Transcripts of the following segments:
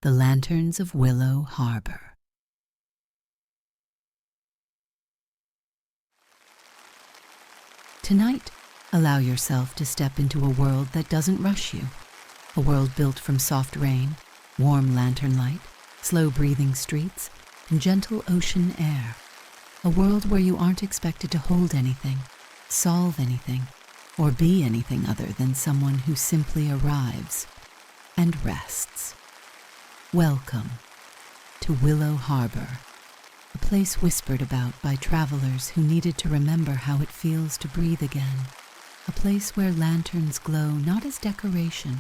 The Lanterns of Willow Harbor. Tonight, allow yourself to step into a world that doesn't rush you. A world built from soft rain, warm lantern light, slow-breathing streets, and gentle ocean air. A world where you aren't expected to hold anything, solve anything, or be anything other than someone who simply arrives and rests. Welcome to Willow Harbor, a place whispered about by travelers who needed to remember how it feels to breathe again. A place where lanterns glow not as decoration,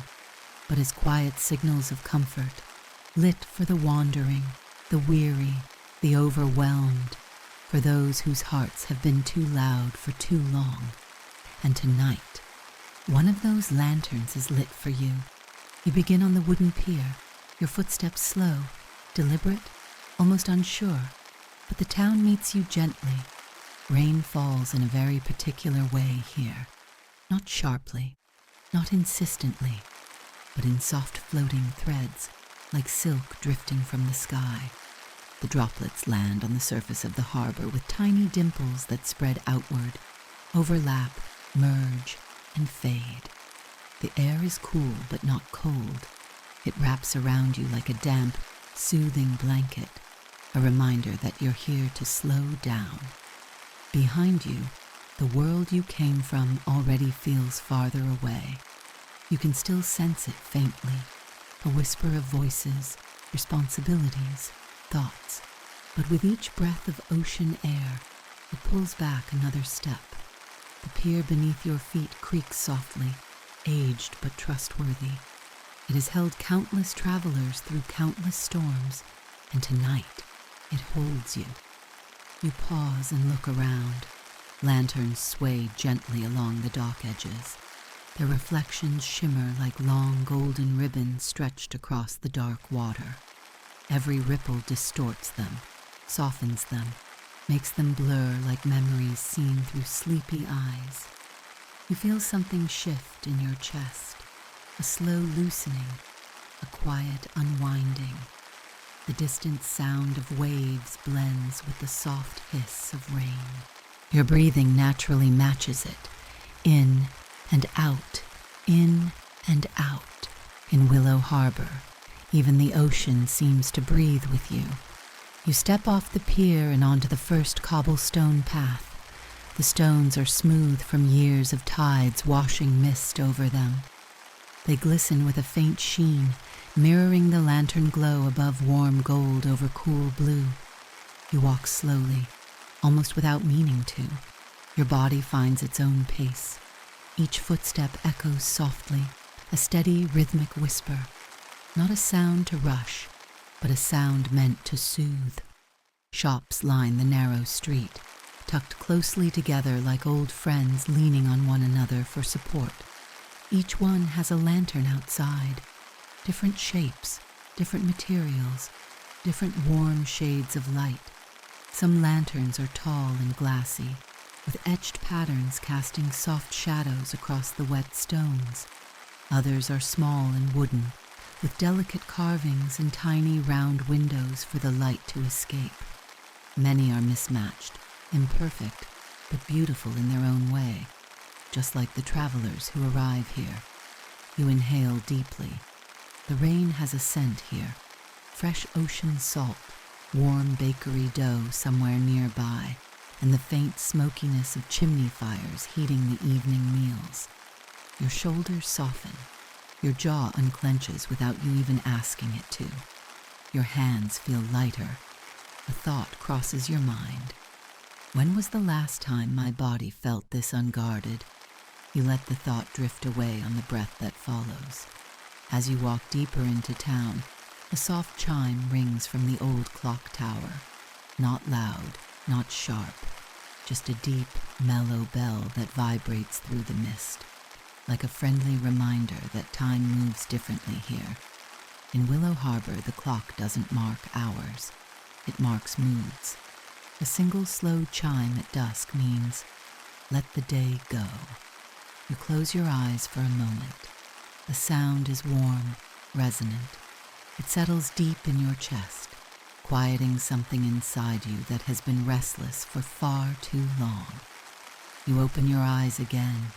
but as quiet signals of comfort, lit for the wandering, the weary, the overwhelmed, for those whose hearts have been too loud for too long. And tonight, one of those lanterns is lit for you. You begin on the wooden pier, your footsteps slow, deliberate, almost unsure, but the town meets you gently. Rain falls in a very particular way here, not sharply, not insistently, but in soft floating threads, like silk drifting from the sky. The droplets land on the surface of the harbor with tiny dimples that spread outward, overlap, merge, and fade. The air is cool but not cold. It wraps around you like a damp, soothing blanket, a reminder that you're here to slow down. Behind you, the world you came from already feels farther away. You can still sense it faintly, a whisper of voices, responsibilities, thoughts. But with each breath of ocean air, it pulls back another step. The pier beneath your feet creaks softly, aged but trustworthy. It has held countless travelers through countless storms, and tonight it holds you. You pause and look around. Lanterns sway gently along the dock edges. Their reflections shimmer like long golden ribbons stretched across the dark water. Every ripple distorts them, softens them, makes them blur like memories seen through sleepy eyes. You feel something shift in your chest, a slow loosening, a quiet unwinding. The distant sound of waves blends with the soft hiss of rain. Your breathing naturally matches it, in and out, in and out. In Willow Harbor, even the ocean seems to breathe with you. You step off the pier and onto the first cobblestone path. The stones are smooth from years of tides washing mist over them. They glisten with a faint sheen, mirroring the lantern glow above warm gold over cool blue. You walk slowly, almost without meaning to. Your body finds its own pace. Each footstep echoes softly, a steady, rhythmic whisper. Not a sound to rush, but a sound meant to soothe. Shops line the narrow street, tucked closely together like old friends leaning on one another for support. Each one has a lantern outside, different shapes, different materials, different warm shades of light. Some lanterns are tall and glassy, with etched patterns casting soft shadows across the wet stones. Others are small and wooden, with delicate carvings and tiny round windows for the light to escape. Many are mismatched, imperfect, but beautiful in their own way, just like the travelers who arrive here. You inhale deeply. The rain has a scent here, fresh ocean salt, warm bakery dough somewhere nearby, and the faint smokiness of chimney fires heating the evening meals. Your shoulders soften. Your jaw unclenches without you even asking it to. Your hands feel lighter. A thought crosses your mind. When was the last time my body felt this unguarded? You let the thought drift away on the breath that follows. As you walk deeper into town, a soft chime rings from the old clock tower. Not loud, not sharp, just a deep, mellow bell that vibrates through the mist, like a friendly reminder that time moves differently here. In Willow Harbor, the clock doesn't mark hours. It marks moods. A single slow chime at dusk means, let the day go. You close your eyes for a moment. The sound is warm, resonant. It settles deep in your chest, quieting something inside you that has been restless for far too long. You open your eyes again,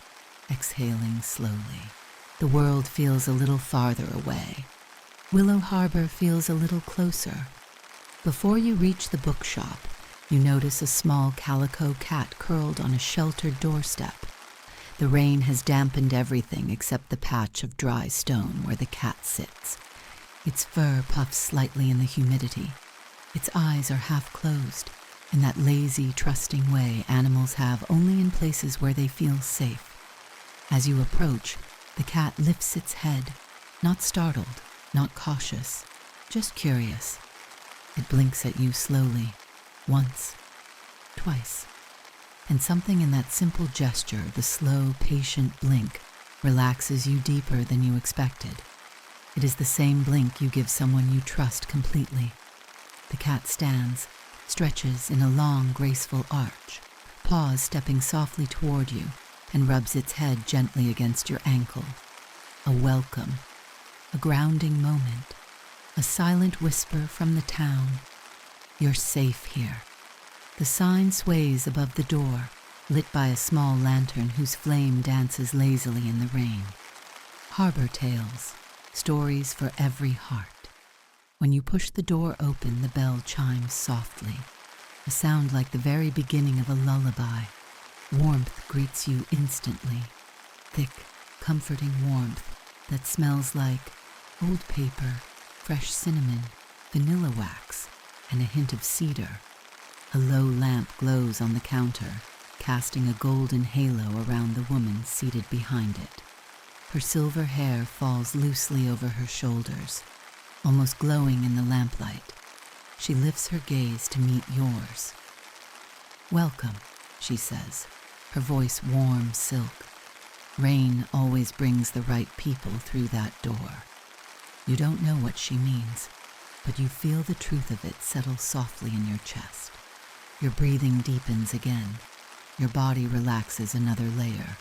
exhaling slowly. The world feels a little farther away. Willow Harbor feels a little closer. Before you reach the bookshop, you notice a small calico cat curled on a sheltered doorstep. The rain has dampened everything except the patch of dry stone where the cat sits. Its fur puffs slightly in the humidity. Its eyes are half closed, in that lazy, trusting way animals have only in places where they feel safe. As you approach, the cat lifts its head, not startled, not cautious, just curious. It blinks at you slowly, once, twice, and something in that simple gesture, the slow, patient blink, relaxes you deeper than you expected. It is the same blink you give someone you trust completely. The cat stands, stretches in a long, graceful arch, paws stepping softly toward you, and rubs its head gently against your ankle. A welcome, a grounding moment, a silent whisper from the town. You're safe here. The sign sways above the door, lit by a small lantern whose flame dances lazily in the rain. Harbor tales, stories for every heart. When you push the door open, the bell chimes softly, a sound like the very beginning of a lullaby. Warmth greets you instantly, thick, comforting warmth that smells like old paper, fresh cinnamon, vanilla wax, and a hint of cedar. A low lamp glows on the counter, casting a golden halo around the woman seated behind it. Her silver hair falls loosely over her shoulders, almost glowing in the lamplight. She lifts her gaze to meet yours. "Welcome," she says, her voice warm silk. Rain always brings the right people through that door. You don't know what she means, but you feel the truth of it settle softly in your chest. Your breathing deepens again. Your body relaxes another layer.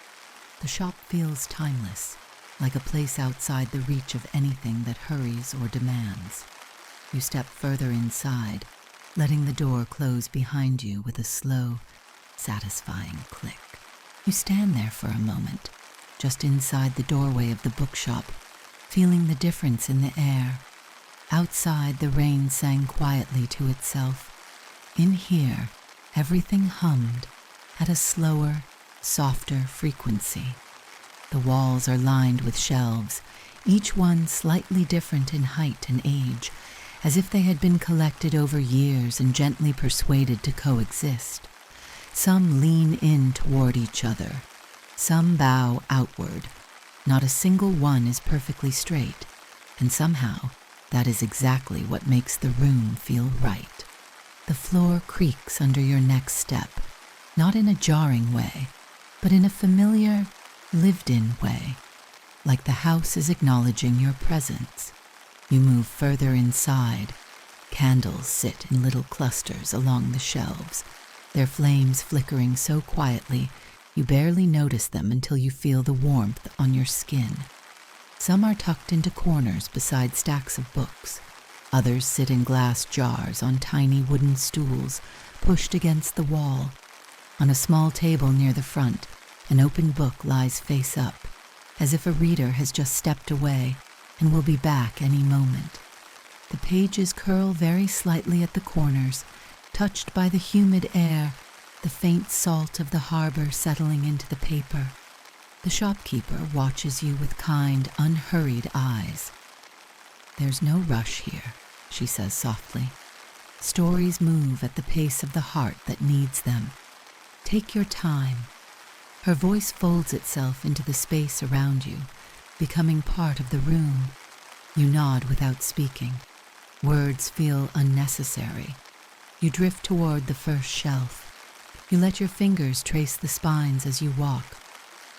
The shop feels timeless, like a place outside the reach of anything that hurries or demands. You step further inside, letting the door close behind you with a slow, satisfying click. You stand there for a moment, just inside the doorway of the bookshop, feeling the difference in the air. Outside, the rain sang quietly to itself. In here, everything hummed at a slower, softer frequency. The walls are lined with shelves, each one slightly different in height and age, as if they had been collected over years and gently persuaded to coexist. Some lean in toward each other, some bow outward. Not a single one is perfectly straight, and somehow that is exactly what makes the room feel right. The floor creaks under your next step, not in a jarring way, but in a familiar, lived-in way, like the house is acknowledging your presence. You move further inside. Candles sit in little clusters along the shelves, their flames flickering so quietly you barely notice them until you feel the warmth on your skin. Some are tucked into corners beside stacks of books. Others sit in glass jars on tiny wooden stools pushed against the wall. On a small table near the front, an open book lies face up, as if a reader has just stepped away and will be back any moment. The pages curl very slightly at the corners, touched by the humid air, the faint salt of the harbor settling into the paper. The shopkeeper watches you with kind, unhurried eyes. "There's no rush here," she says softly. "Stories move at the pace of the heart that needs them. Take your time." Her voice folds itself into the space around you, becoming part of the room. You nod without speaking. Words feel unnecessary. You drift toward the first shelf. You let your fingers trace the spines as you walk.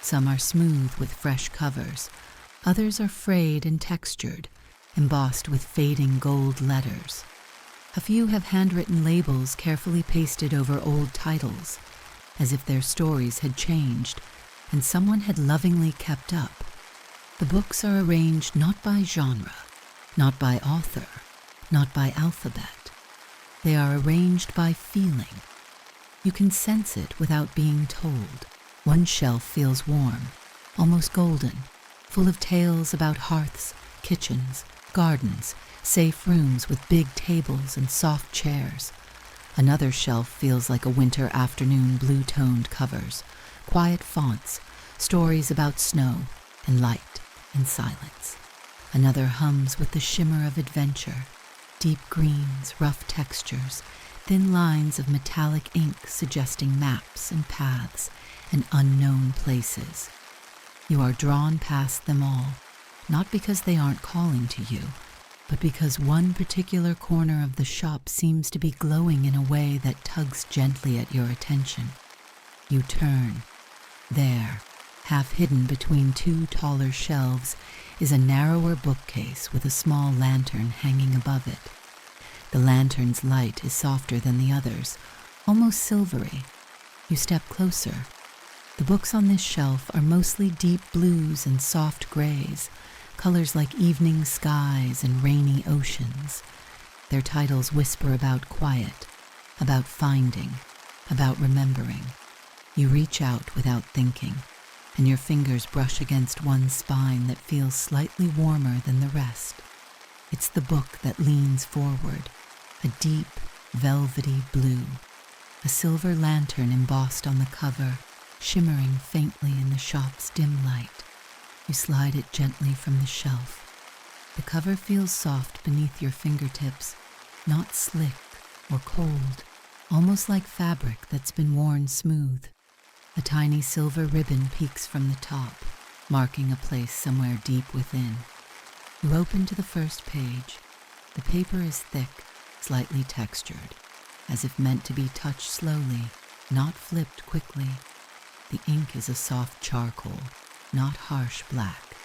Some are smooth with fresh covers. Others are frayed and textured, embossed with fading gold letters. A few have handwritten labels carefully pasted over old titles, as if their stories had changed and someone had lovingly kept up. The books are arranged not by genre, not by author, not by alphabet. They are arranged by feeling. You can sense it without being told. One shelf feels warm, almost golden, full of tales about hearths, kitchens, gardens, safe rooms with big tables and soft chairs. Another shelf feels like a winter afternoon, blue-toned covers, quiet fonts, stories about snow and light and silence. Another hums with the shimmer of adventure, deep greens, rough textures, thin lines of metallic ink suggesting maps and paths and unknown places. You are drawn past them all, not because they aren't calling to you, but because one particular corner of the shop seems to be glowing in a way that tugs gently at your attention. You turn. There, half hidden between two taller shelves, is a narrower bookcase with a small lantern hanging above it. The lantern's light is softer than the others, almost silvery. You step closer. The books on this shelf are mostly deep blues and soft grays, colors like evening skies and rainy oceans. Their titles whisper about quiet, about finding, about remembering. You reach out without thinking, and your fingers brush against one spine that feels slightly warmer than the rest. It's the book that leans forward, a deep, velvety blue, a silver lantern embossed on the cover, shimmering faintly in the shop's dim light. You slide it gently from the shelf. The cover feels soft beneath your fingertips, not slick or cold, almost like fabric that's been worn smooth. A tiny silver ribbon peeks from the top, marking a place somewhere deep within. You open to the first page. The paper is thick, slightly textured, as if meant to be touched slowly, not flipped quickly. The ink is a soft charcoal, not harsh black.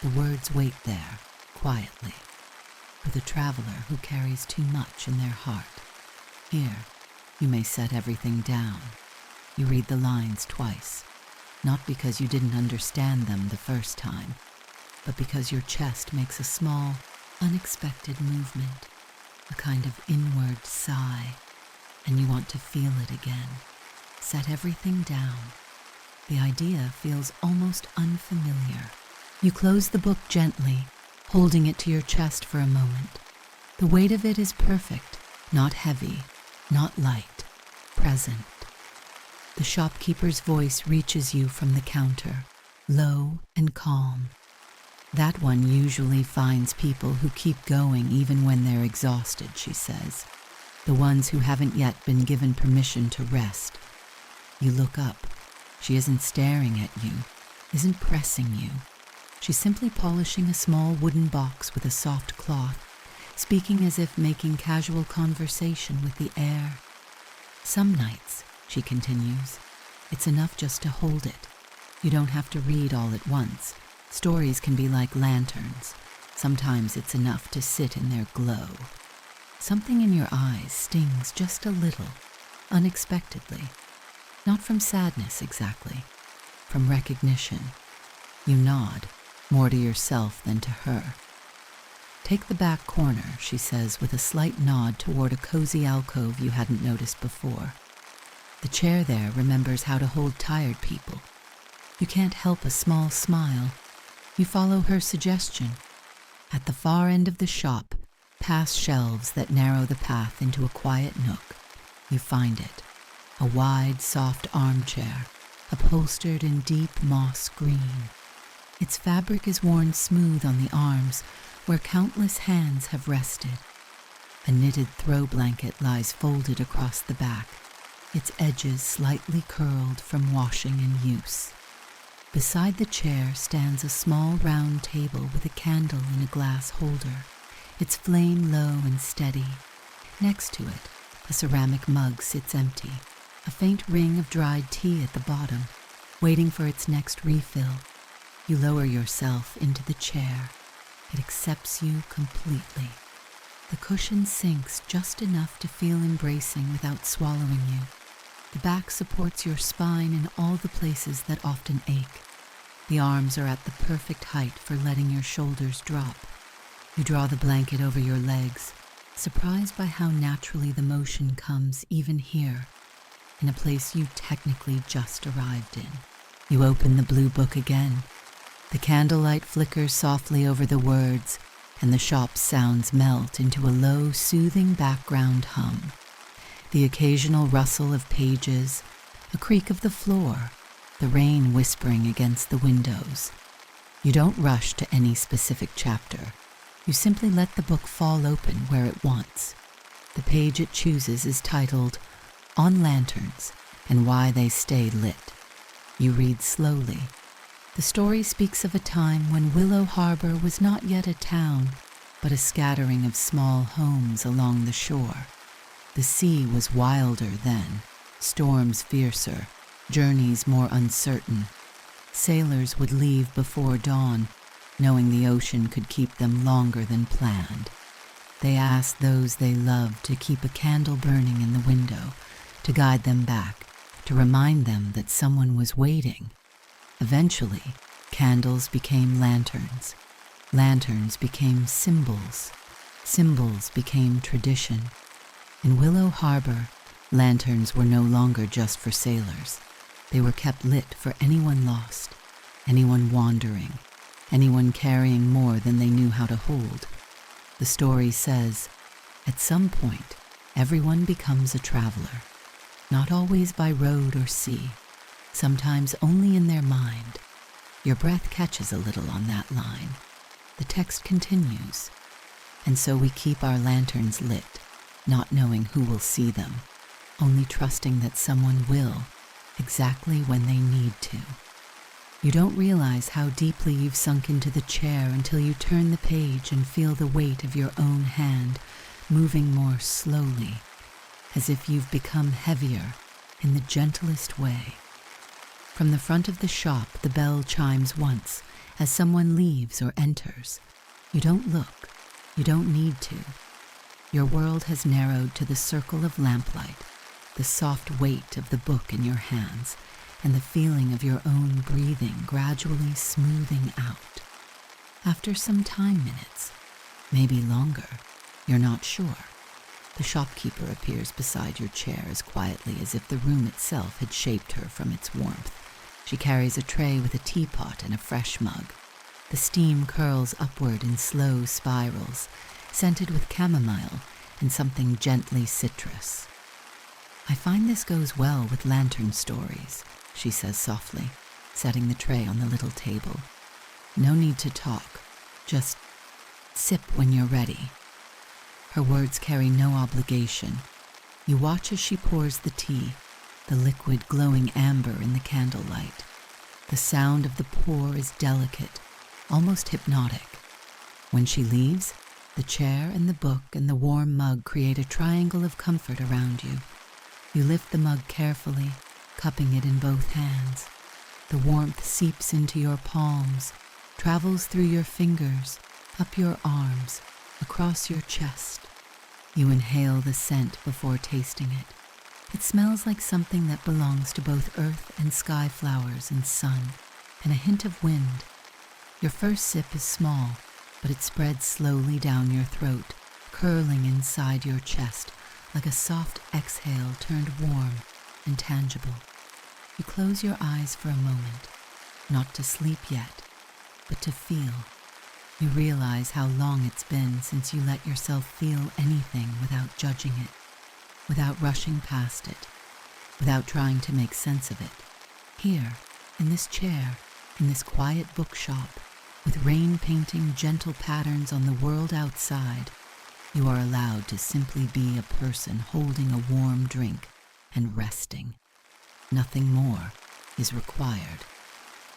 The words wait there, quietly, for the traveler who carries too much in their heart. Here, you may set everything down. You read the lines twice, not because you didn't understand them the first time, but because your chest makes a small, unexpected movement, a kind of inward sigh, and you want to feel it again. Set everything down. The idea feels almost unfamiliar. You close the book gently, holding it to your chest for a moment. The weight of it is perfect, not heavy, not light, present. The shopkeeper's voice reaches you from the counter, low and calm. That one usually finds people who keep going even when they're exhausted, she says. The ones who haven't yet been given permission to rest. You look up. She isn't staring at you, isn't pressing you. She's simply polishing a small wooden box with a soft cloth, speaking as if making casual conversation with the air. Some nights, she continues, it's enough just to hold it. You don't have to read all at once. Stories can be like lanterns. Sometimes it's enough to sit in their glow. Something in your eyes stings just a little, unexpectedly. Not from sadness exactly, from recognition. You nod, more to yourself than to her. Take the back corner, she says with a slight nod toward a cozy alcove you hadn't noticed before. The chair there remembers how to hold tired people. You can't help a small smile. You follow her suggestion. At the far end of the shop, past shelves that narrow the path into a quiet nook, you find it. A wide, soft armchair, upholstered in deep moss green. Its fabric is worn smooth on the arms, where countless hands have rested. A knitted throw blanket lies folded across the back, its edges slightly curled from washing and use. Beside the chair stands a small round table with a candle in a glass holder, its flame low and steady. Next to it, a ceramic mug sits empty, a faint ring of dried tea at the bottom, waiting for its next refill. You lower yourself into the chair. It accepts you completely. The cushion sinks just enough to feel embracing without swallowing you. The back supports your spine in all the places that often ache. The arms are at the perfect height for letting your shoulders drop. You draw the blanket over your legs, surprised by how naturally the motion comes even here, in a place you technically just arrived in. You open the blue book again. The candlelight flickers softly over the words, and the shop's sounds melt into a low, soothing background hum. The occasional rustle of pages, a creak of the floor, the rain whispering against the windows. You don't rush to any specific chapter. You simply let the book fall open where it wants. The page it chooses is titled On Lanterns and Why They Stay Lit. You read slowly. The story speaks of a time when Willow Harbor was not yet a town, but a scattering of small homes along the shore. The sea was wilder then, storms fiercer, journeys more uncertain. Sailors would leave before dawn, knowing the ocean could keep them longer than planned. They asked those they loved to keep a candle burning in the window, to guide them back, to remind them that someone was waiting. Eventually, candles became lanterns. Lanterns became symbols. Symbols became tradition. In Willow Harbor, lanterns were no longer just for sailors. They were kept lit for anyone lost, anyone wandering, anyone carrying more than they knew how to hold. The story says, at some point, everyone becomes a traveler, not always by road or sea, sometimes only in their mind. Your breath catches a little on that line. The text continues, and so we keep our lanterns lit, not knowing who will see them, only trusting that someone will, exactly when they need to. You don't realize how deeply you've sunk into the chair until you turn the page and feel the weight of your own hand moving more slowly, as if you've become heavier in the gentlest way. From the front of the shop, the bell chimes once as someone leaves or enters. You don't look. You don't need to. Your world has narrowed to the circle of lamplight, the soft weight of the book in your hands, and the feeling of your own breathing gradually smoothing out. After some time minutes, maybe longer, you're not sure, the shopkeeper appears beside your chair as quietly as if the room itself had shaped her from its warmth. She carries a tray with a teapot and a fresh mug. The steam curls upward in slow spirals, scented with chamomile and something gently citrus. I find this goes well with lantern stories, she says softly, setting the tray on the little table. No need to talk, just sip when you're ready. Her words carry no obligation. You watch as she pours the tea, the liquid glowing amber in the candlelight. The sound of the pour is delicate, almost hypnotic. When she leaves, the chair and the book and the warm mug create a triangle of comfort around you. You lift the mug carefully, cupping it in both hands. The warmth seeps into your palms, travels through your fingers, up your arms, across your chest. You inhale the scent before tasting it. It smells like something that belongs to both earth and sky flowers and sun, and a hint of wind. Your first sip is small, but it spreads slowly down your throat, curling inside your chest like a soft exhale turned warm and tangible. You close your eyes for a moment, not to sleep yet, but to feel. You realize how long it's been since you let yourself feel anything without judging it, without rushing past it, without trying to make sense of it. Here, in this chair, in this quiet bookshop, with rain painting gentle patterns on the world outside, you are allowed to simply be a person holding a warm drink and resting. Nothing more is required.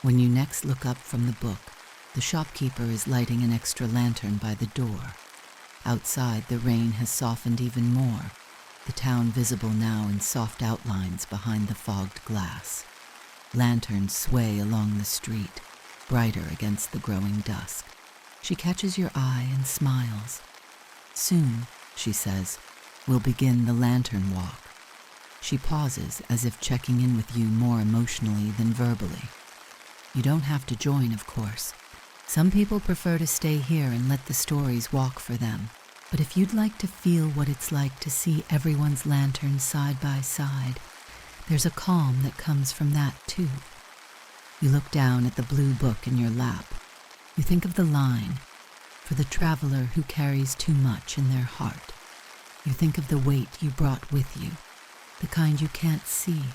When you next look up from the book, the shopkeeper is lighting an extra lantern by the door. Outside, the rain has softened even more, the town visible now in soft outlines behind the fogged glass. Lanterns sway along the street, brighter against the growing dusk. She catches your eye and smiles. Soon, she says, we'll begin the lantern walk. She pauses as if checking in with you more emotionally than verbally. You don't have to join, of course. Some people prefer to stay here and let the stories walk for them. But if you'd like to feel what it's like to see everyone's lanterns side by side, there's a calm that comes from that too. You look down at the blue book in your lap. You think of the line, "For the traveler who carries too much in their heart." You think of the weight you brought with you, the kind you can't see,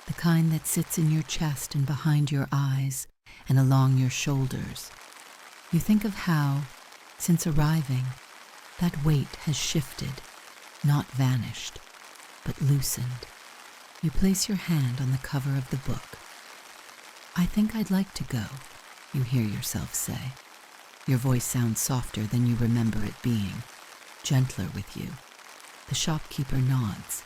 the kind that sits in your chest and behind your eyes and along your shoulders. You think of how, since arriving, that weight has shifted, not vanished, but loosened. You place your hand on the cover of the book. "I think I'd like to go," you hear yourself say. Your voice sounds softer than you remember it being, gentler with you. The shopkeeper nods.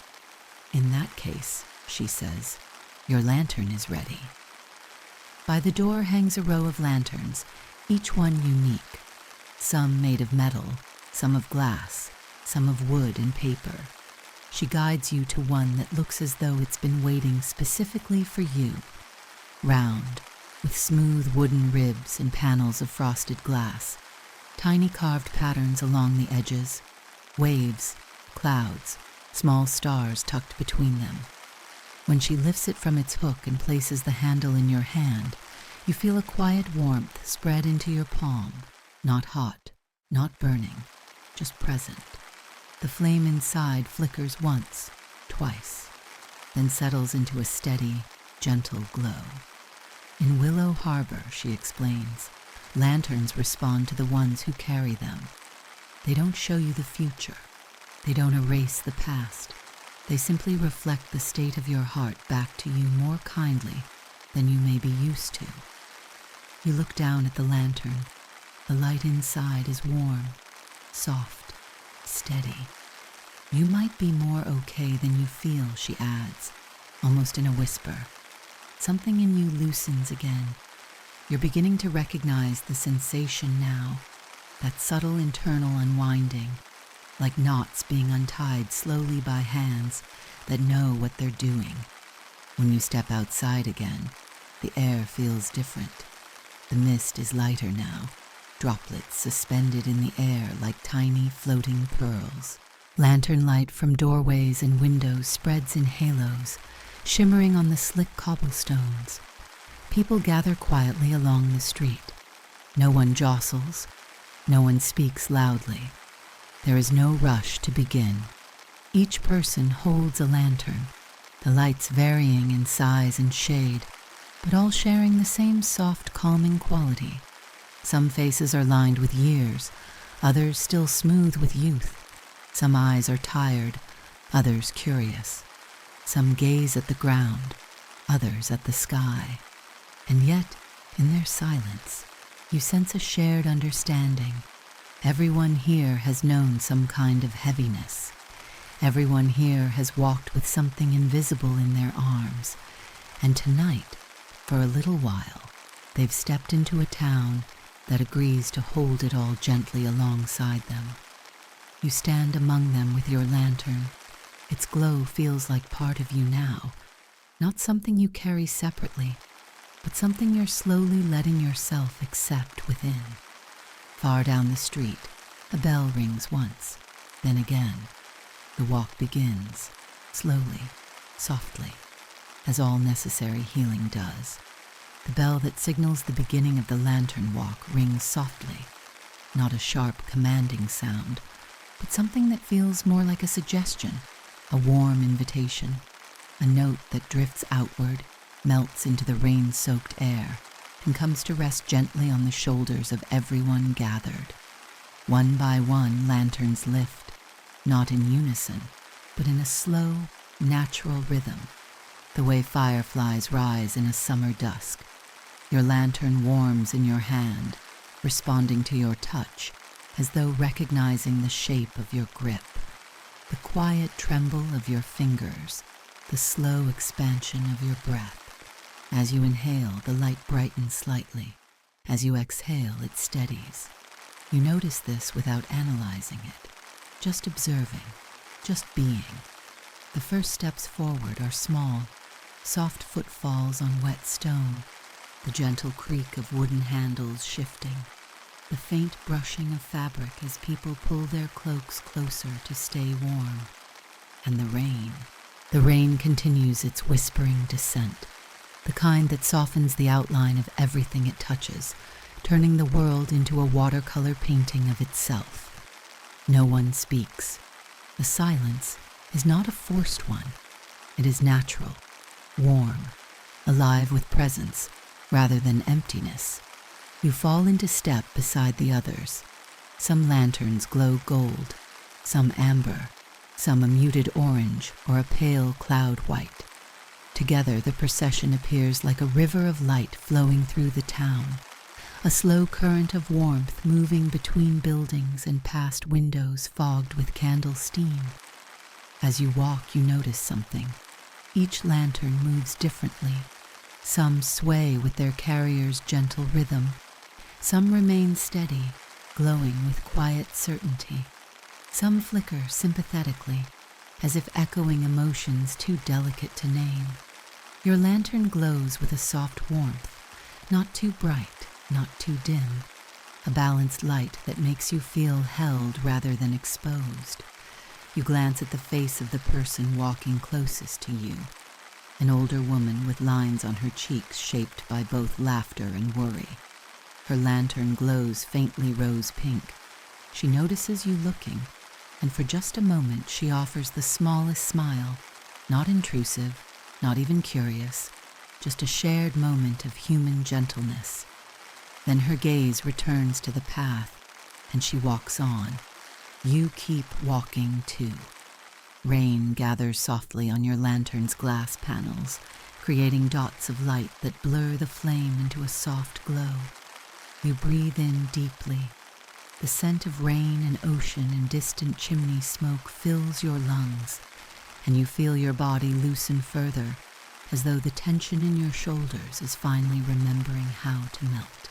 "In that case," she says, "your lantern is ready." By the door hangs a row of lanterns, each one unique. Some made of metal, some of glass, some of wood and paper. She guides you to one that looks as though it's been waiting specifically for you. Round, with smooth wooden ribs and panels of frosted glass, tiny carved patterns along the edges, waves, clouds, small stars tucked between them. When she lifts it from its hook and places the handle in your hand, you feel a quiet warmth spread into your palm, not hot, not burning, just present. The flame inside flickers once, twice, then settles into a steady, gentle glow. "In Willow Harbor," she explains, "lanterns respond to the ones who carry them. They don't show you the future. They don't erase the past. They simply reflect the state of your heart back to you more kindly than you may be used to." You look down at the lantern. The light inside is warm, soft, steady. "You might be more okay than you feel," she adds, almost in a whisper. Something in you loosens again. You're beginning to recognize the sensation now, that subtle internal unwinding, like knots being untied slowly by hands that know what they're doing. When you step outside again, the air feels different. The mist is lighter now, droplets suspended in the air like tiny floating pearls. Lantern light from doorways and windows spreads in halos, shimmering on the slick cobblestones. People gather quietly along the street. No one jostles. No one speaks loudly. There is no rush to begin. Each person holds a lantern, the lights varying in size and shade, but all sharing the same soft, calming quality. Some faces are lined with years, others still smooth with youth. Some eyes are tired, others curious. Some gaze at the ground, others at the sky. And yet, in their silence, you sense a shared understanding. Everyone here has known some kind of heaviness. Everyone here has walked with something invisible in their arms. And tonight, for a little while, they've stepped into a town that agrees to hold it all gently alongside them. You stand among them with your lantern. Its glow feels like part of you now, not something you carry separately, but something you're slowly letting yourself accept within. Far down the street, a bell rings once, then again. The walk begins, slowly, softly, as all necessary healing does. The bell that signals the beginning of the lantern walk rings softly, not a sharp, commanding sound, but something that feels more like a suggestion, a warm invitation, a note that drifts outward, melts into the rain-soaked air, and comes to rest gently on the shoulders of everyone gathered. One by one, lanterns lift, not in unison, but in a slow, natural rhythm, the way fireflies rise in a summer dusk. Your lantern warms in your hand, responding to your touch, as though recognizing the shape of your grip, the quiet tremble of your fingers, the slow expansion of your breath. As you inhale, the light brightens slightly. As you exhale, it steadies. You notice this without analyzing it, just observing, just being. The first steps forward are small, soft footfalls on wet stone. the gentle creak of wooden handles shifting, the faint brushing of fabric as people pull their cloaks closer to stay warm. And the rain. The rain continues its whispering descent, the kind that softens the outline of everything it touches, turning the world into a watercolor painting of itself. No one speaks. The silence is not a forced one. It is natural, warm, alive with presence rather than emptiness. You fall into step beside the others. Some lanterns glow gold, some amber, some a muted orange or a pale cloud white. Together the procession appears like a river of light flowing through the town, a slow current of warmth moving between buildings and past windows fogged with candle steam. As you walk, you notice something. Each lantern moves differently. Some sway with their carrier's gentle rhythm. Some remain steady, glowing with quiet certainty. Some flicker sympathetically, as if echoing emotions too delicate to name. Your lantern glows with a soft warmth, not too bright, not too dim, a balanced light that makes you feel held rather than exposed. You glance at the face of the person walking closest to you, an older woman with lines on her cheeks shaped by both laughter and worry. Her lantern glows faintly rose pink. She notices you looking, and for just a moment she offers the smallest smile, not intrusive, not even curious, just a shared moment of human gentleness. Then her gaze returns to the path, and she walks on. You keep walking too. Rain gathers softly on your lantern's glass panels, creating dots of light that blur the flame into a soft glow. You breathe in deeply. The scent of rain and ocean and distant chimney smoke fills your lungs, and you feel your body loosen further, as though the tension in your shoulders is finally remembering how to melt.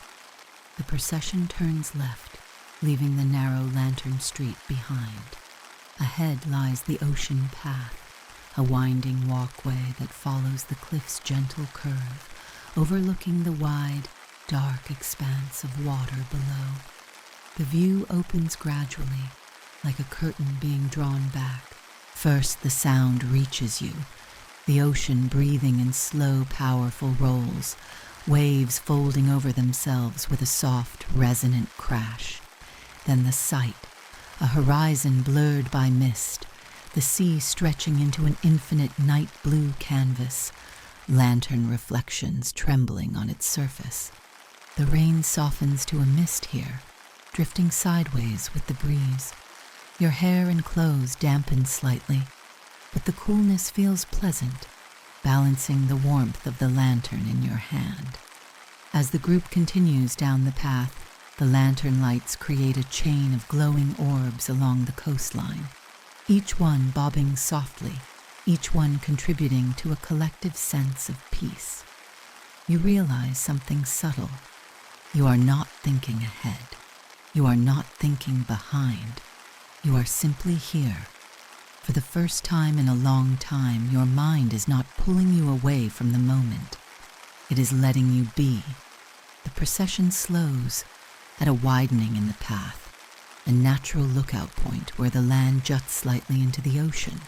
The procession turns left, leaving the narrow lantern street behind. Ahead lies the ocean path, a winding walkway that follows the cliff's gentle curve, overlooking the wide, dark expanse of water below. The view opens gradually, like a curtain being drawn back. First the sound reaches you, the ocean breathing in slow, powerful rolls, waves folding over themselves with a soft, resonant crash. Then the sight, a horizon blurred by mist, the sea stretching into an infinite night blue canvas, lantern reflections trembling on its surface. The rain softens to a mist here, drifting sideways with the breeze. Your hair and clothes dampen slightly, but the coolness feels pleasant, balancing the warmth of the lantern in your hand. As the group continues down the path, the lantern lights create a chain of glowing orbs along the coastline, each one bobbing softly, each one contributing to a collective sense of peace. You realize something subtle. You are not thinking ahead. You are not thinking behind. You are simply here. For the first time in a long time, your mind is not pulling you away from the moment. It is letting you be. The procession slows at a widening in the path, a natural lookout point where the land juts slightly into the ocean,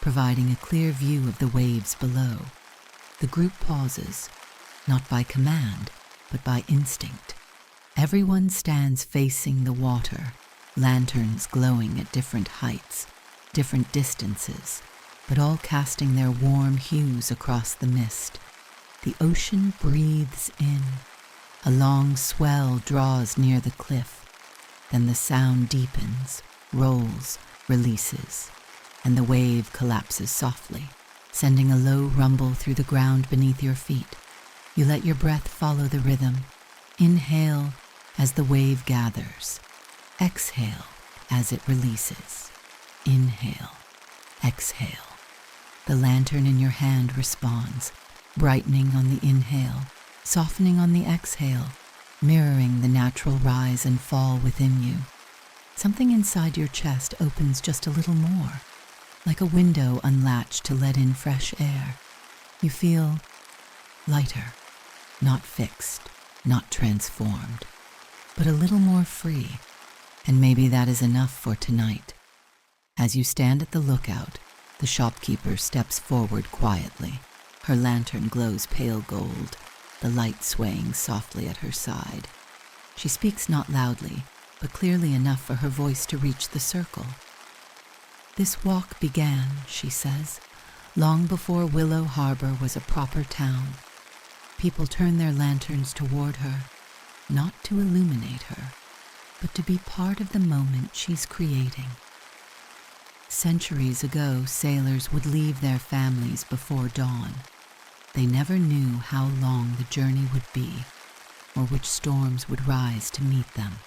providing a clear view of the waves below. The group pauses, not by command, but by instinct. Everyone stands facing the water, lanterns glowing at different heights, different distances, but all casting their warm hues across the mist. The ocean breathes in. A long swell draws near the cliff. Then the sound deepens, rolls, releases, and the wave collapses softly, sending a low rumble through the ground beneath your feet. You let your breath follow the rhythm. Inhale as the wave gathers. Exhale as it releases. Inhale, exhale. The lantern in your hand responds, brightening on the inhale, softening on the exhale, mirroring the natural rise and fall within you. Something inside your chest opens just a little more, like a window unlatched to let in fresh air. You feel lighter, not fixed, not transformed, but a little more free, and maybe that is enough for tonight. As you stand at the lookout, the shopkeeper steps forward quietly. Her lantern glows pale gold, the light swaying softly at her side. She speaks not loudly, but clearly enough for her voice to reach the circle. "This walk began," she says, "long before Willow Harbor was a proper town. People turned their lanterns toward her, not to illuminate her, but to be part of the moment she's creating. Centuries ago, sailors would leave their families before dawn. They never knew how long the journey would be, or which storms would rise to meet them.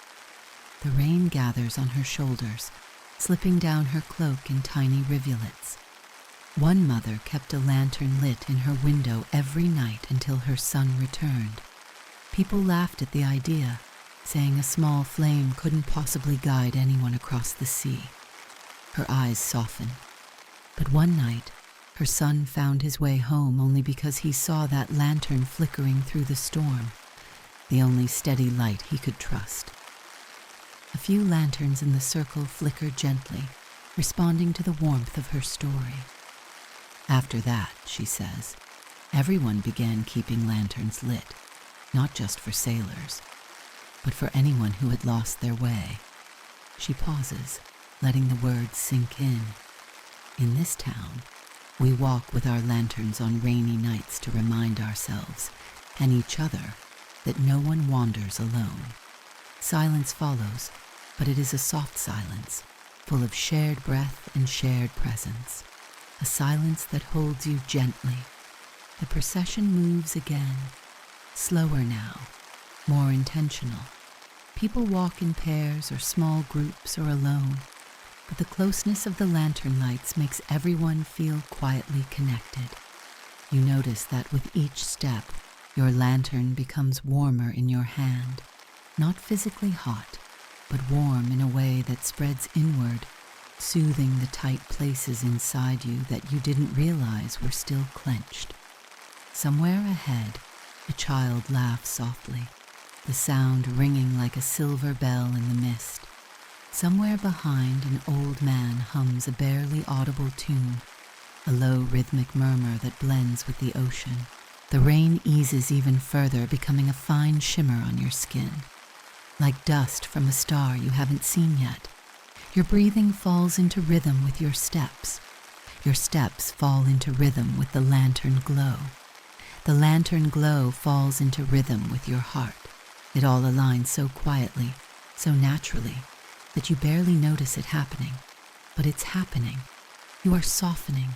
The rain gathers on her shoulders, slipping down her cloak in tiny rivulets. One mother kept a lantern lit in her window every night until her son returned. People laughed at the idea, saying a small flame couldn't possibly guide anyone across the sea. Her eyes softened. But one night, her son found his way home only because he saw that lantern flickering through the storm, the only steady light he could trust. A few lanterns in the circle flickered gently, responding to the warmth of her story. After that, she says, everyone began keeping lanterns lit, not just for sailors, but for anyone who had lost their way." She pauses, letting the words sink in. "In this town, we walk with our lanterns on rainy nights to remind ourselves and each other that no one wanders alone." Silence follows, but it is a soft silence, full of shared breath and shared presence. A silence that holds you gently. The procession moves again, slower now, more intentional. People walk in pairs or small groups or alone, but the closeness of the lantern lights makes everyone feel quietly connected. You notice that with each step, your lantern becomes warmer in your hand, not physically hot, but warm in a way that spreads inward, soothing the tight places inside you that you didn't realize were still clenched. Somewhere ahead, a child laughs softly, the sound ringing like a silver bell in the mist. Somewhere behind, an old man hums a barely audible tune, a low rhythmic murmur that blends with the ocean. The rain eases even further, becoming a fine shimmer on your skin, like dust from a star you haven't seen yet. Your breathing falls into rhythm with your steps. Your steps fall into rhythm with the lantern glow. The lantern glow falls into rhythm with your heart. It all aligns so quietly, so naturally, that you barely notice it happening. But it's happening. You are softening.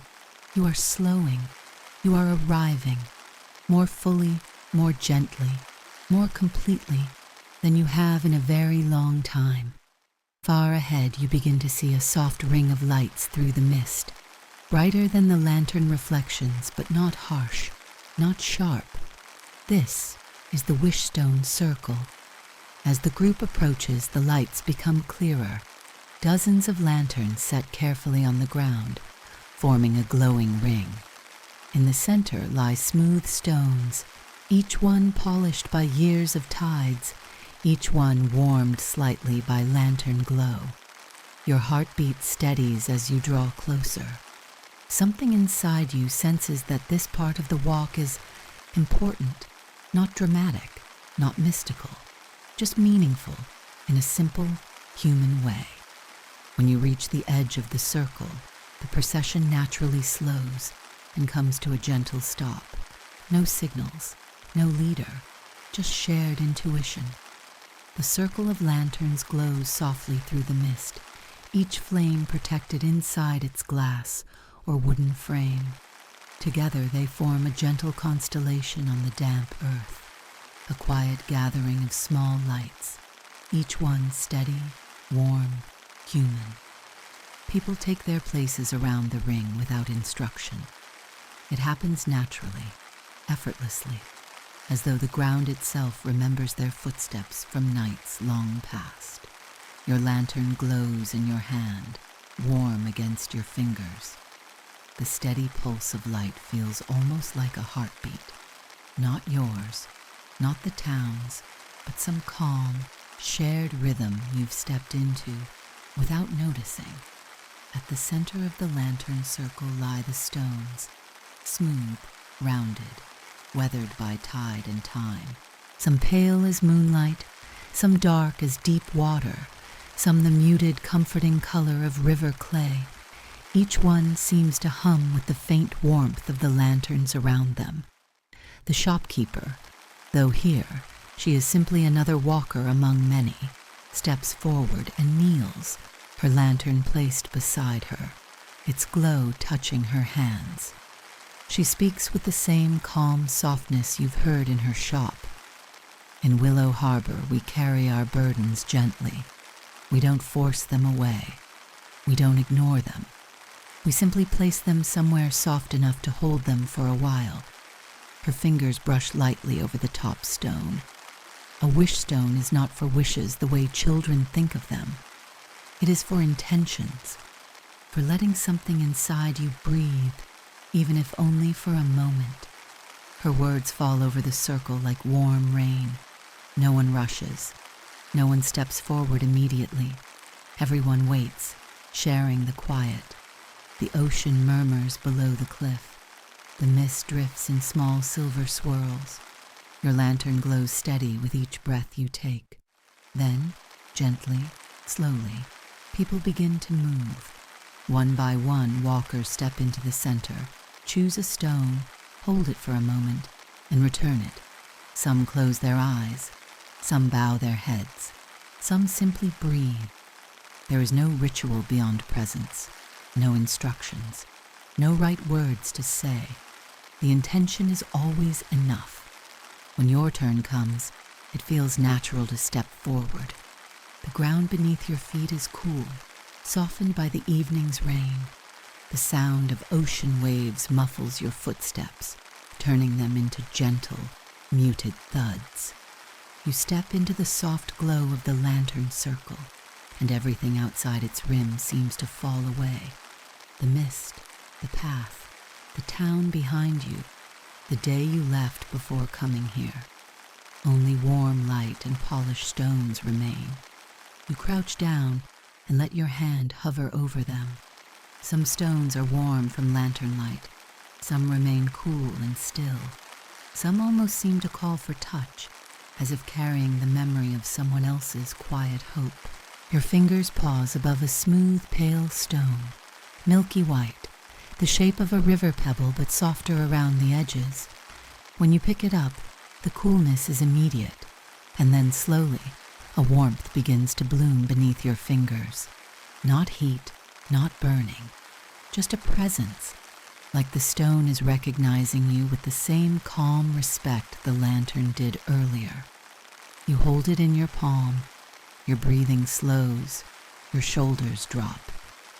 You are slowing. You are arriving, more fully, more gently, more completely than you have in a very long time. Far ahead, you begin to see a soft ring of lights through the mist, brighter than the lantern reflections, but not harsh, not sharp. This is the Wishstone Circle. As the group approaches, the lights become clearer. Dozens of lanterns set carefully on the ground, forming a glowing ring. In the center lie smooth stones, each one polished by years of tides, each one warmed slightly by lantern glow. Your heartbeat steadies as you draw closer. Something inside you senses that this part of the walk is important, not dramatic, not mystical, just meaningful in a simple, human way. When you reach the edge of the circle, the procession naturally slows and comes to a gentle stop. No signals, no leader, just shared intuition. The circle of lanterns glows softly through the mist, each flame protected inside its glass or wooden frame. Together they form a gentle constellation on the damp earth, a quiet gathering of small lights, each one steady, warm, human. People take their places around the ring without instruction. It happens naturally, effortlessly, as though the ground itself remembers their footsteps from nights long past. Your lantern glows in your hand, warm against your fingers. The steady pulse of light feels almost like a heartbeat, not yours, Not the towns, but some calm, shared rhythm you've stepped into without noticing. At the center of the lantern circle lie the stones, smooth, rounded, weathered by tide and time. Some pale as moonlight, some dark as deep water, some the muted, comforting color of river clay. Each one seems to hum with the faint warmth of the lanterns around them. The shopkeeper, though here she is simply another walker among many, steps forward and kneels, her lantern placed beside her, its glow touching her hands. She speaks with the same calm softness you've heard in her shop. In Willow Harbor, we carry our burdens gently. We don't force them away. We don't ignore them. We simply place them somewhere soft enough to hold them for a while. Her fingers brush lightly over the top stone. A wish stone is not for wishes the way children think of them. It is for intentions, for letting something inside you breathe, even if only for a moment. Her words fall over the circle like warm rain. No one rushes. No one steps forward immediately. Everyone waits, sharing the quiet. The ocean murmurs below the cliff. The mist drifts in small silver swirls. Your lantern glows steady with each breath you take. Then, gently, slowly, people begin to move. One by one, walkers step into the center, choose a stone, hold it for a moment, and return it. Some close their eyes. Some bow their heads. Some simply breathe. There is no ritual beyond presence, no instructions, no right words to say. The intention is always enough. When your turn comes, it feels natural to step forward. The ground beneath your feet is cool, softened by the evening's rain. The sound of ocean waves muffles your footsteps, turning them into gentle, muted thuds. You step into the soft glow of the lantern circle, and everything outside its rim seems to fall away. The mist, the path, the town behind you, the day you left before coming here. Only warm light and polished stones remain. You crouch down and let your hand hover over them. Some stones are warm from lantern light. Some remain cool and still. Some almost seem to call for touch, as if carrying the memory of someone else's quiet hope. Your fingers pause above a smooth, pale stone, milky white, the shape of a river pebble but softer around the edges. When you pick it up, the coolness is immediate, and then slowly, a warmth begins to bloom beneath your fingers. Not heat, not burning, just a presence, like the stone is recognizing you with the same calm respect the lantern did earlier. You hold it in your palm, your breathing slows, your shoulders drop,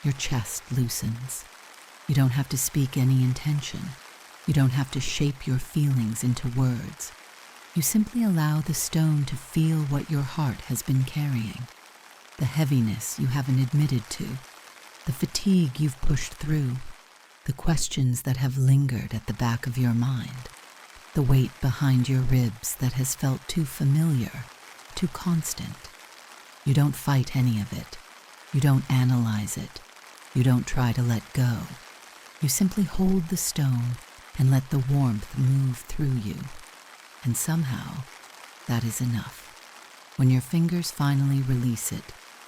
your chest loosens. You don't have to speak any intention. You don't have to shape your feelings into words. You simply allow the stone to feel what your heart has been carrying, the heaviness you haven't admitted to, the fatigue you've pushed through, the questions that have lingered at the back of your mind, the weight behind your ribs that has felt too familiar, too constant. You don't fight any of it. You don't analyze it. You don't try to let go. You simply hold the stone and let the warmth move through you. And somehow, that is enough. When your fingers finally release it,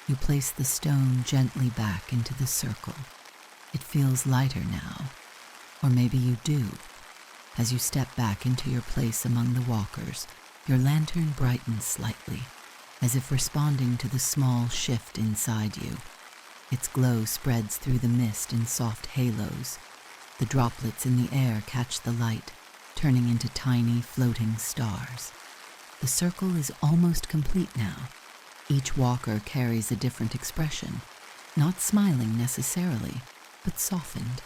you place the stone gently back into the circle. It feels lighter now, or maybe you do. As you step back into your place among the walkers, your lantern brightens slightly, as if responding to the small shift inside you. Its glow spreads through the mist in soft halos. The droplets in the air catch the light, turning into tiny floating stars. The circle is almost complete now. Each walker carries a different expression, not smiling necessarily, but softened,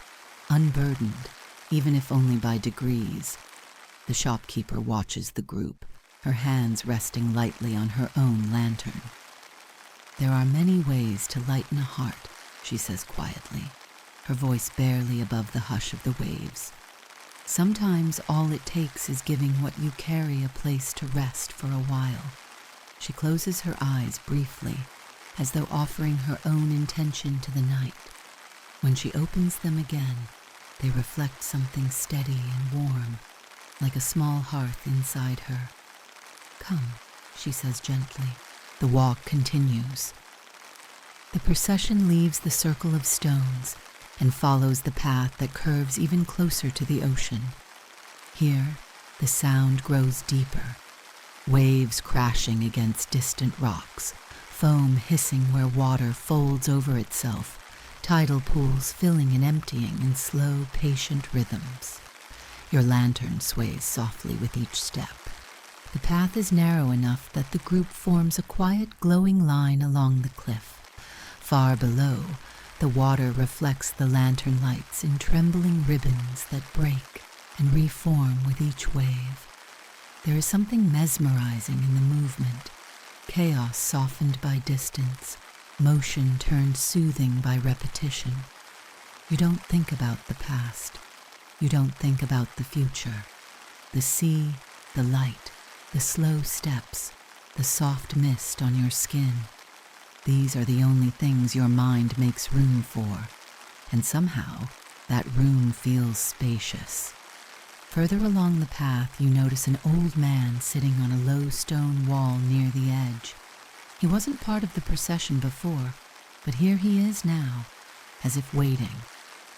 unburdened, even if only by degrees. The shopkeeper watches the group, her hands resting lightly on her own lantern. "There are many ways to lighten a heart," she says quietly, her voice barely above the hush of the waves. Sometimes all it takes is giving what you carry a place to rest for a while. She closes her eyes briefly, as though offering her own intention to the night. When she opens them again, they reflect something steady and warm, like a small hearth inside her. "Come," she says gently. The walk continues. The procession leaves the circle of stones and follows the path that curves even closer to the ocean. Here, the sound grows deeper, waves crashing against distant rocks, foam hissing where water folds over itself, tidal pools filling and emptying in slow, patient rhythms. Your lantern sways softly with each step. The path is narrow enough that the group forms a quiet, glowing line along the cliff. Far below, the water reflects the lantern lights in trembling ribbons that break and reform with each wave. There is something mesmerizing in the movement, chaos softened by distance, motion turned soothing by repetition. You don't think about the past. You don't think about the future. The sea, the light, the slow steps, the soft mist on your skin. These are the only things your mind makes room for, and somehow that room feels spacious. Further along the path, you notice an old man sitting on a low stone wall near the edge. He wasn't part of the procession before, but here he is now, as if waiting.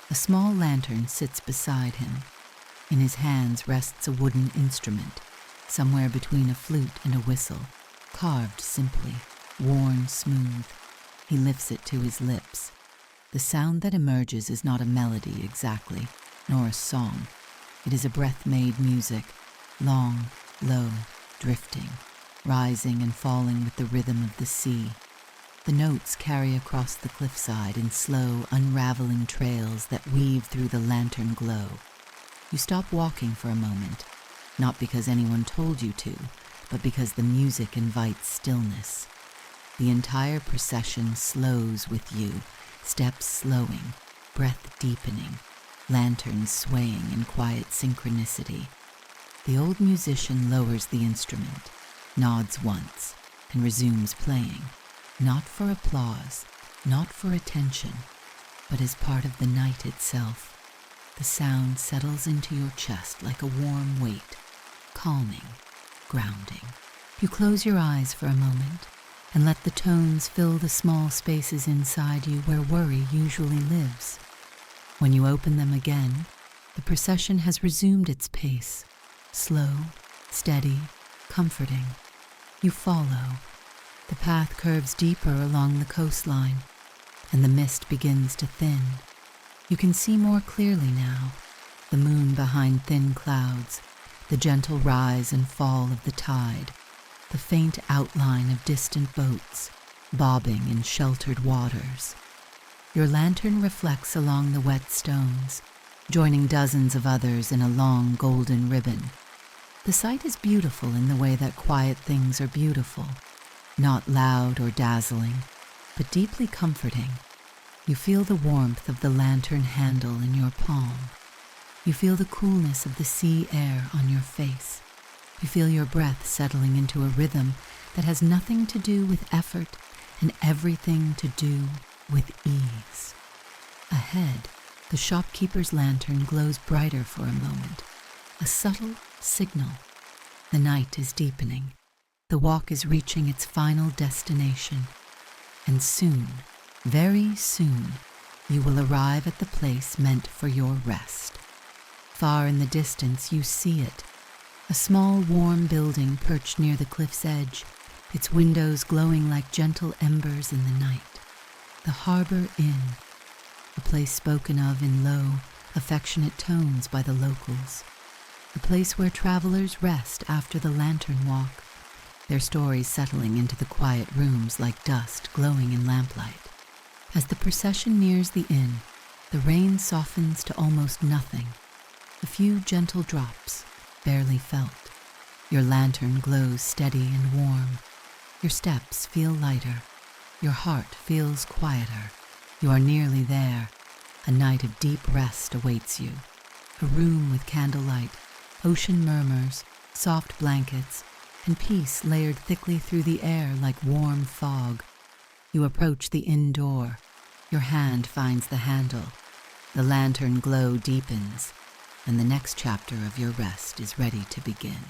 A small lantern sits beside him. In his hands rests a wooden instrument, somewhere between a flute and a whistle, carved simply, worn smooth. He lifts it to his lips. The sound that emerges is not a melody exactly, nor a song. It is a breath-made music, long, low, drifting, rising and falling with the rhythm of the sea. The notes carry across the cliffside in slow, unraveling trails that weave through the lantern glow. You stop walking for a moment, not because anyone told you to, but because the music invites stillness. The entire procession slows with you, steps slowing, breath deepening, lanterns swaying in quiet synchronicity. The old musician lowers the instrument, nods once, and resumes playing, not for applause, not for attention, but as part of the night itself. The sound settles into your chest like a warm weight, calming, grounding. You close your eyes for a moment and let the tones fill the small spaces inside you where worry usually lives. When you open them again, the procession has resumed its pace, slow, steady, comforting. You follow. The path curves deeper along the coastline, and the mist begins to thin. You can see more clearly now, the moon behind thin clouds, the gentle rise and fall of the tide, the faint outline of distant boats, bobbing in sheltered waters. Your lantern reflects along the wet stones, joining dozens of others in a long golden ribbon. The sight is beautiful in the way that quiet things are beautiful, not loud or dazzling, but deeply comforting. You feel the warmth of the lantern handle in your palm. You feel the coolness of the sea air on your face. You feel your breath settling into a rhythm that has nothing to do with effort and everything to do with ease. Ahead, the shopkeeper's lantern glows brighter for a moment, a subtle signal. The night is deepening. The walk is reaching its final destination. And soon, very soon, you will arrive at the place meant for your rest. Far in the distance, you see it. A small, warm building perched near the cliff's edge, its windows glowing like gentle embers in the night. The Harbor Inn, a place spoken of in low, affectionate tones by the locals. The place where travelers rest after the lantern walk, their stories settling into the quiet rooms like dust glowing in lamplight. As the procession nears the inn, the rain softens to almost nothing, a few gentle drops, barely felt. Your lantern glows steady and warm. Your steps feel lighter. Your heart feels quieter. You are nearly there. A night of deep rest awaits you. A room with candlelight, ocean murmurs, soft blankets, and peace layered thickly through the air like warm fog. You approach the inn door. Your hand finds the handle. The lantern glow deepens, and the next chapter of your rest is ready to begin.